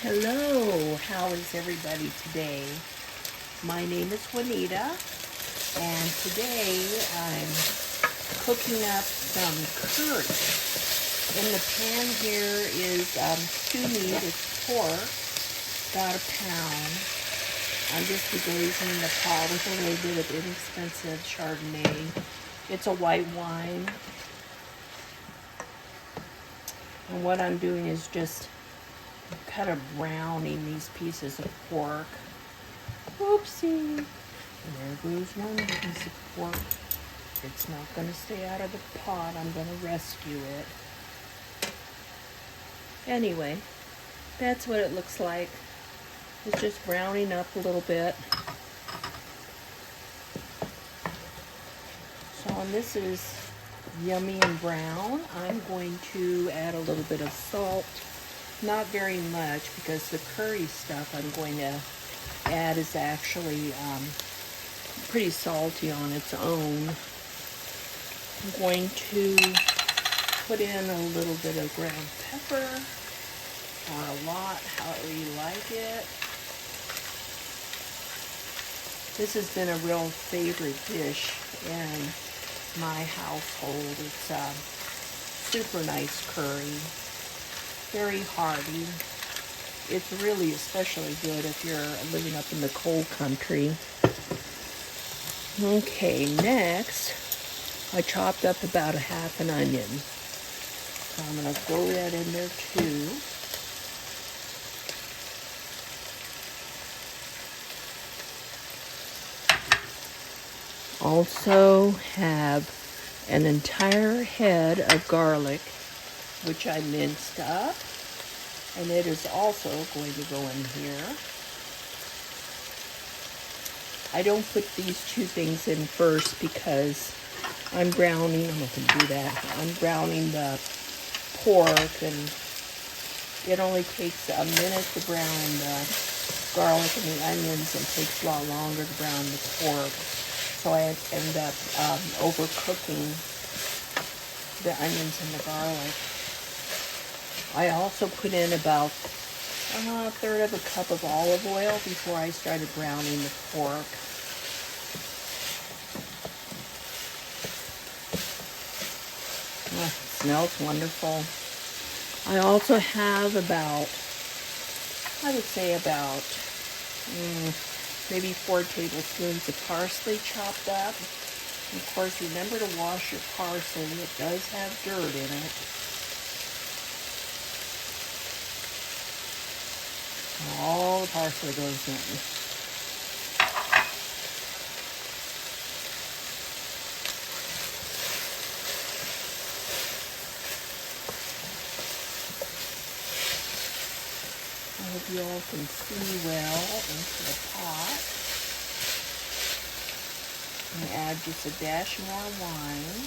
Hello, how is everybody today? My name is Juanita, and today I'm cooking up some curry. In the pan here is stew meat. It's pork, about a pound. I'm just deglazing the pot with a little bit of inexpensive Chardonnay. It's a white wine. And what I'm doing is just kind of browning these pieces of pork. Whoopsie. And there goes one piece of pork. It's not going to stay out of the pot. I'm going to rescue it. Anyway, that's what it looks like. It's just browning up a little bit. So when this is yummy and brown, I'm going to add a little bit of salt. Not very much, because the curry stuff I'm going to add is actually pretty salty on its own. I'm going to put in a little bit of ground pepper, or a lot, however you like it. This has been a real favorite dish in my household. It's super nice curry. Very hearty. It's really especially good if you're living up in the cold country. Okay, next I chopped up about a half an onion. So I'm going to throw that in there too. Also have an entire head of garlic, which I minced up, and it is also going to go in here. I don't put these two things in first because I'm browning, I'm not going to do that, I'm browning the pork, and it only takes a minute to brown the garlic and the onions, and takes a lot longer to brown the pork. So I end up overcooking the onions and the garlic. I also put in about a third of a cup of olive oil before I started browning the pork. Oh, it smells wonderful. I also have about, I would say about maybe 4 tablespoons of parsley chopped up. And of course, remember to wash your parsley. It does have dirt in it. All the parsley goes in. I hope you all can see well into the pot. And add just a dash more wine.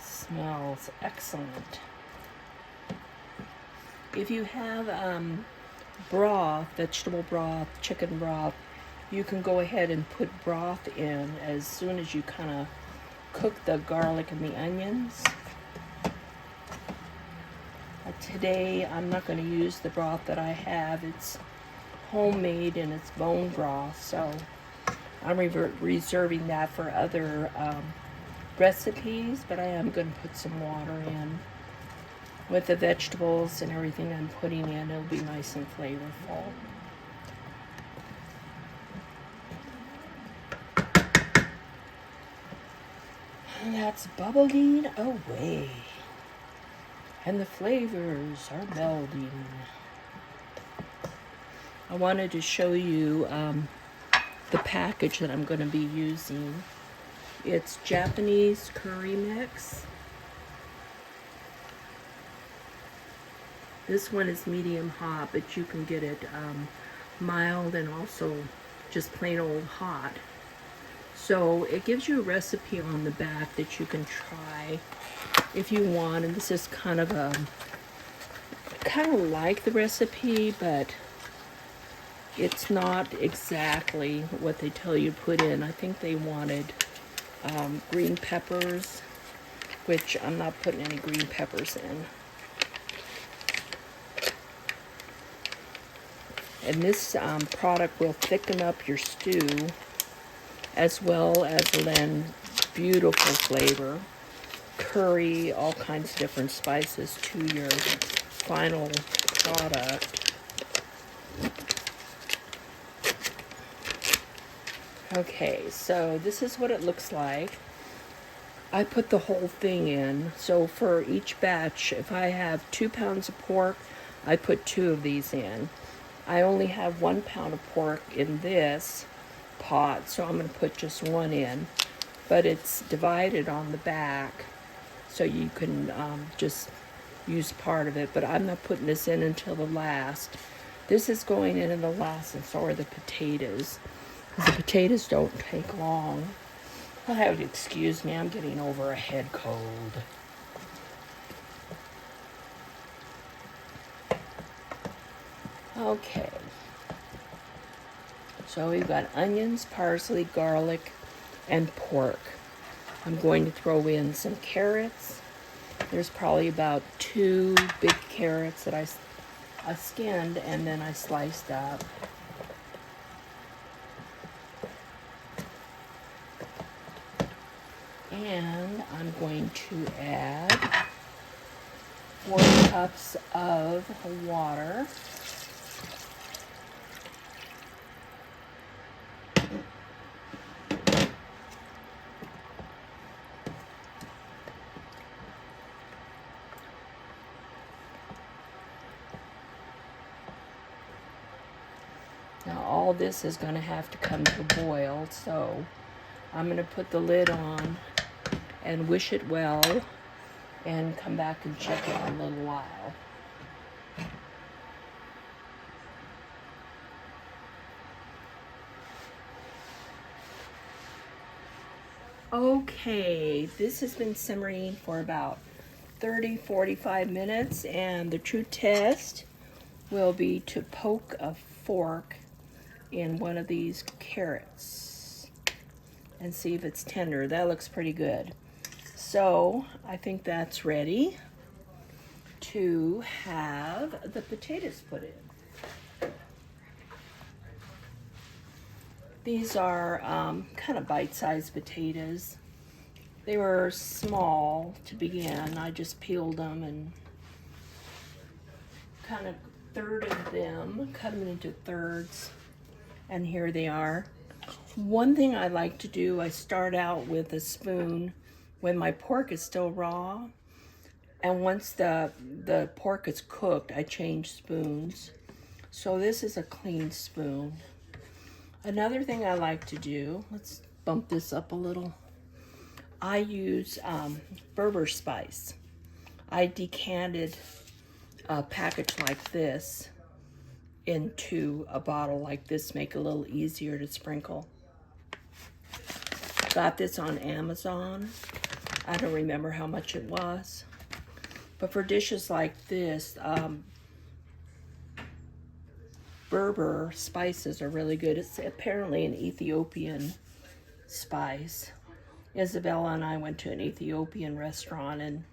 Smells excellent. If you have broth, vegetable broth, chicken broth, you can go ahead and put broth in as soon as you kind of cook the garlic and the onions. Today I'm not going to use the broth that I have. It's homemade and it's bone broth, so I'm reserving that for other recipes, but I am going to put some water in. With the vegetables and everything I'm putting in, it'll be nice and flavorful. And that's bubbling away. And the flavors are melding. I wanted to show you the package that I'm going to be using. It's Japanese curry mix. This one is medium hot, but you can get it mild and also just plain old hot. So it gives you a recipe on the back that you can try if you want. And this is kind of like the recipe, but It's not exactly what they tell you to put in. I think they wanted green peppers, which I'm not putting any green peppers in. And this product will thicken up your stew as well as lend beautiful flavor, curry, all kinds of different spices to your final product. Okay, so this is what it looks like. I put the whole thing in. So for each batch, if I have 2 pounds of pork, I put 2 of these in. I only have 1 pound of pork in this pot, so I'm going to put just 1 in. But it's divided on the back, so you can just use part of it. But I'm not putting this in until the last. This is going in the last, and so are the potatoes. Because the potatoes don't take long. I'll have to excuse me, I'm getting over a head cold. Okay. So we've got onions, parsley, garlic, and pork. I'm going to throw in some carrots. There's probably about 2 big carrots that I skinned and then I sliced up. And I'm going to add 4 cups of water. Now all this is going to have to come to a boil, so I'm going to put the lid on and wish it well and come back and check it in a little while. Okay, this has been simmering for about 30-45 minutes, and the true test will be to poke a fork in one of these carrots and see if it's tender. That looks pretty good. So I think that's ready to have the potatoes put in. These are kind of bite-sized potatoes. They were small to begin. I just peeled them and kind of thirded them, cut them into thirds, and here they are. One thing I like to do, I start out with a spoon when my pork is still raw, and once the pork is cooked, I change spoons. So this is a clean spoon. Another thing I like to do, let's bump this up a little. I use Berber spice. I decanted a package like this into a bottle like this, make it a little easier to sprinkle. Got this on Amazon. I don't remember how much it was. But for dishes like this, Berber spices are really good. It's apparently an Ethiopian spice. Isabella and I went to an Ethiopian restaurant and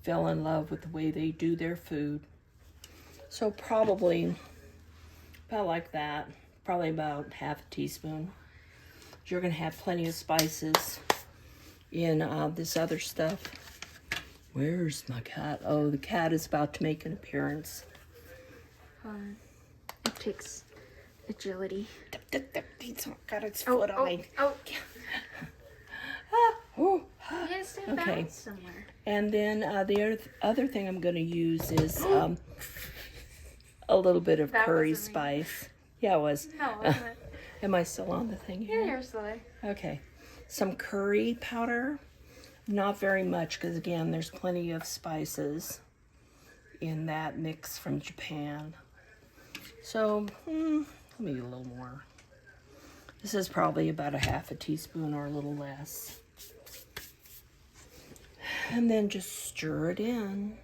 fell in love with the way they do their food. So probably about like that, probably about half a teaspoon. You're gonna have plenty of spices in this other stuff. Where's my cat? Oh, the cat is about to make an appearance. It takes agility. He's got its foot on me. He has to bounce somewhere. And then the other thing I'm going to use is a little bit of curry spice. Yeah, it was. No, it wasn't. Am I still on the thing here? Yeah, you're still there. Okay. Some curry powder. Not very much, because again, there's plenty of spices in that mix from Japan. So, maybe a little more. This is probably about a half a teaspoon or a little less. And then just stir it in.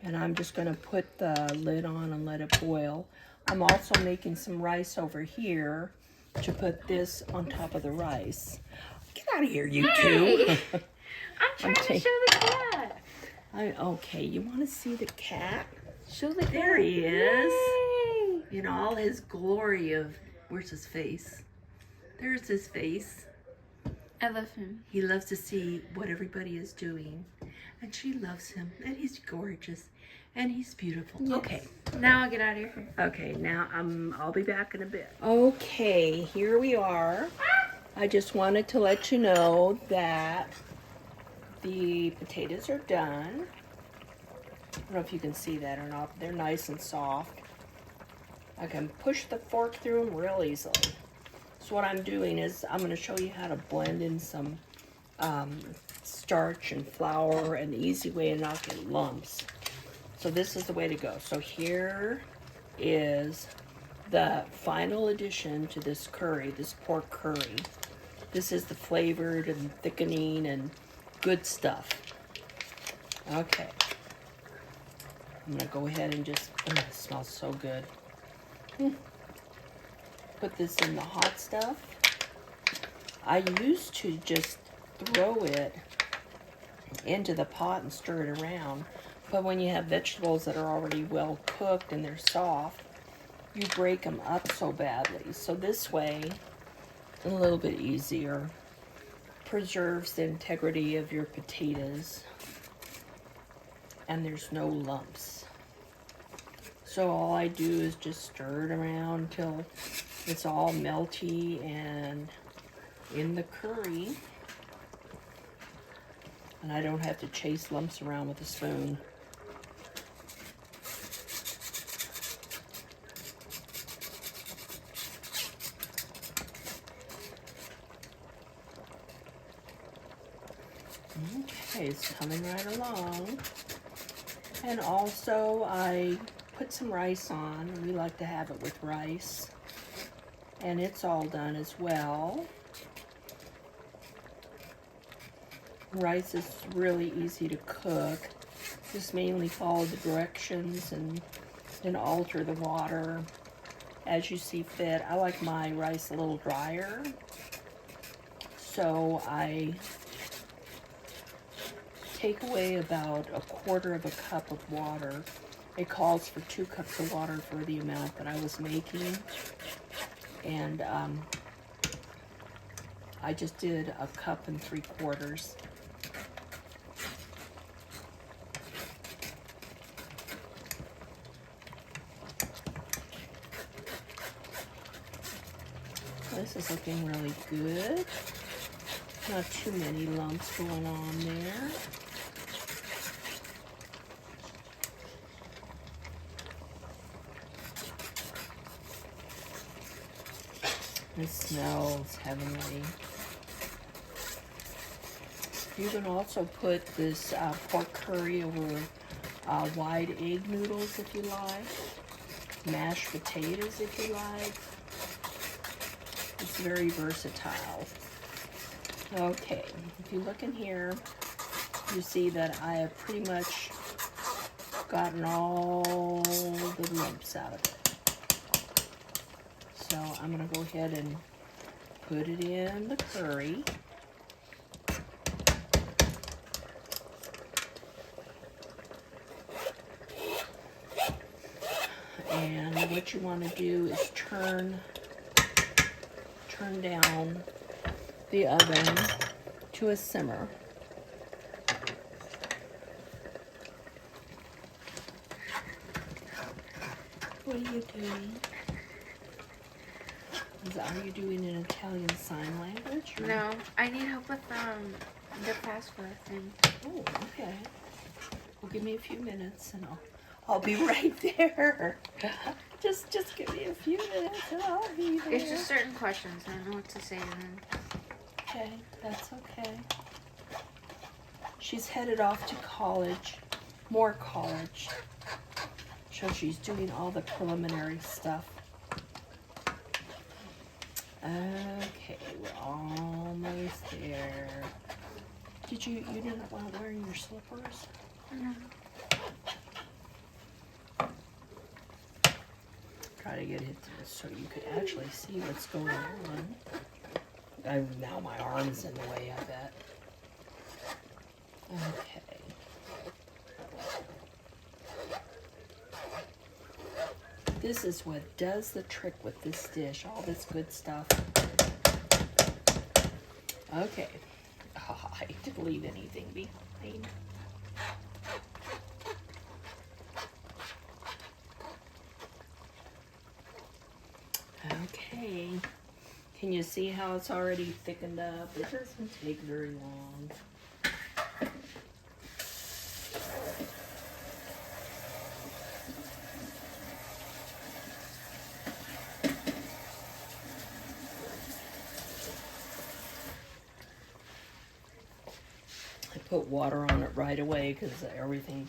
And I'm just going to put the lid on and let it boil. I'm also making some rice over here to put this on top of the rice. Get out of here, you two. I'm trying to show the cat. Okay, you want to see the cat? Show the cat. There he is. Yay. In all his glory of, where's his face? There's his face. I love him. He loves to see what everybody is doing. And she loves him. And he's gorgeous. And he's beautiful. Yes. Okay. Now I'll get out of here. Okay, now I'll be back in a bit. Okay, here we are. I just wanted to let you know that the potatoes are done. I don't know if you can see that or not. They're nice and soft. I can push the fork through them real easily. So what I'm doing is I'm going to show you how to blend in some starch and flour, an easy way to not get lumps. So this is the way to go. So here is the final addition to this curry, this pork curry. This is the flavored and thickening and good stuff. Okay. I'm going to go ahead and just, oh, it smells so good. Put this in the hot stuff. I used to just throw it into the pot and stir it around. But when you have vegetables that are already well cooked and they're soft, you break them up so badly. So this way, a little bit easier, preserves the integrity of your potatoes, and there's no lumps. So all I do is just stir it around until it's all melty and in the curry. And I don't have to chase lumps around with a spoon. Okay, it's coming right along. And also I put some rice on. We like to have it with rice. And it's all done as well. Rice is really easy to cook. Just mainly follow the directions and then alter the water as you see fit. I like my rice a little drier, so I take away about 1/4 of a cup of water. It calls for 2 cups of water for the amount that I was making. And I just did 1 3/4 cups. This is looking really good. Not too many lumps going on there. It smells heavenly. You can also put this pork curry over wide egg noodles if you like, mashed potatoes if you like. It's very versatile. Okay, if you look in here, you see that I have pretty much gotten all the lumps out of it. So I'm going to go ahead and put it in the curry. And what you want to do is turn down the oven to a simmer. What are you doing? Are you doing an Italian sign language? Or? No, I need help with the password thing. Oh, okay. Well, give me a few minutes and I'll be right there. Just give me a few minutes and I'll be there. It's just certain questions. I don't know what to say to them. Okay, that's okay. She's headed off to college, more college. So she's doing all the preliminary stuff. Okay, we're almost there. You didn't want to wear your slippers? No. try to get it so you could actually see what's going on. Now my arm's in the way, I bet. Okay. This is what does the trick with this dish, all this good stuff. Okay. Oh, I didn't leave anything behind. Okay. Can you see how it's already thickened up? It doesn't take very long. I put water on it right away because everything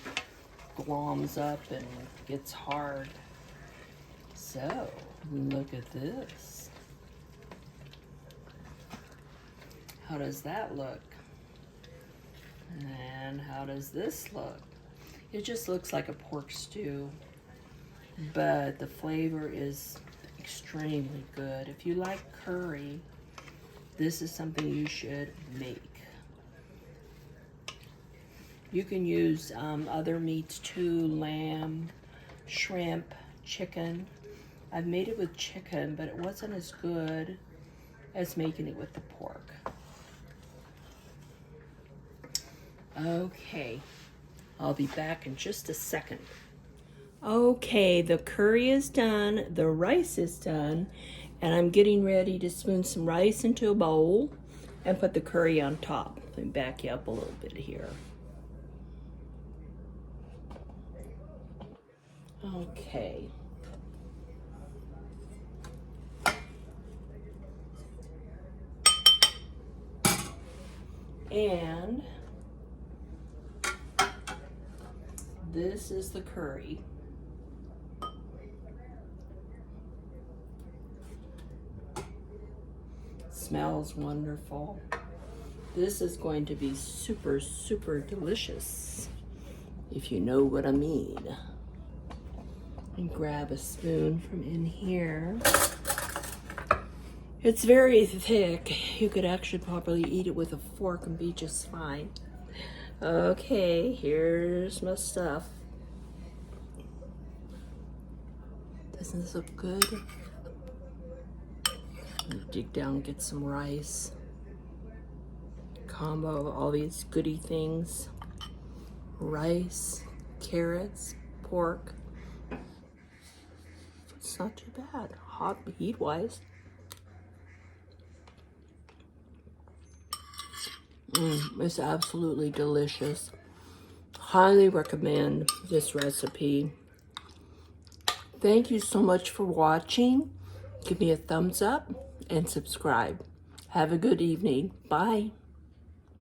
gloms up and gets hard. So, look at this. How does that look? And how does this look? It just looks like a pork stew, but the flavor is extremely good. If you like curry, this is something you should make. You can use other meats too, lamb, shrimp, chicken. I've made it with chicken, but it wasn't as good as making it with the pork. Okay, I'll be back in just a second. Okay, the curry is done, the rice is done, and I'm getting ready to spoon some rice into a bowl and put the curry on top. Let me back you up a little bit here. Okay. And this is the curry. Smells wonderful. This is going to be super, super delicious, if you know what I mean. And grab a spoon from in here. It's very thick. You could actually probably eat it with a fork and be just fine. Okay, here's my stuff. Doesn't this look good? Dig down and get some rice. Combo of all these goody things. Rice, carrots, pork. It's not too bad, hot heat-wise. It's absolutely delicious. Highly recommend this recipe. Thank you so much for watching. Give me a thumbs up and subscribe. Have a good evening. Bye.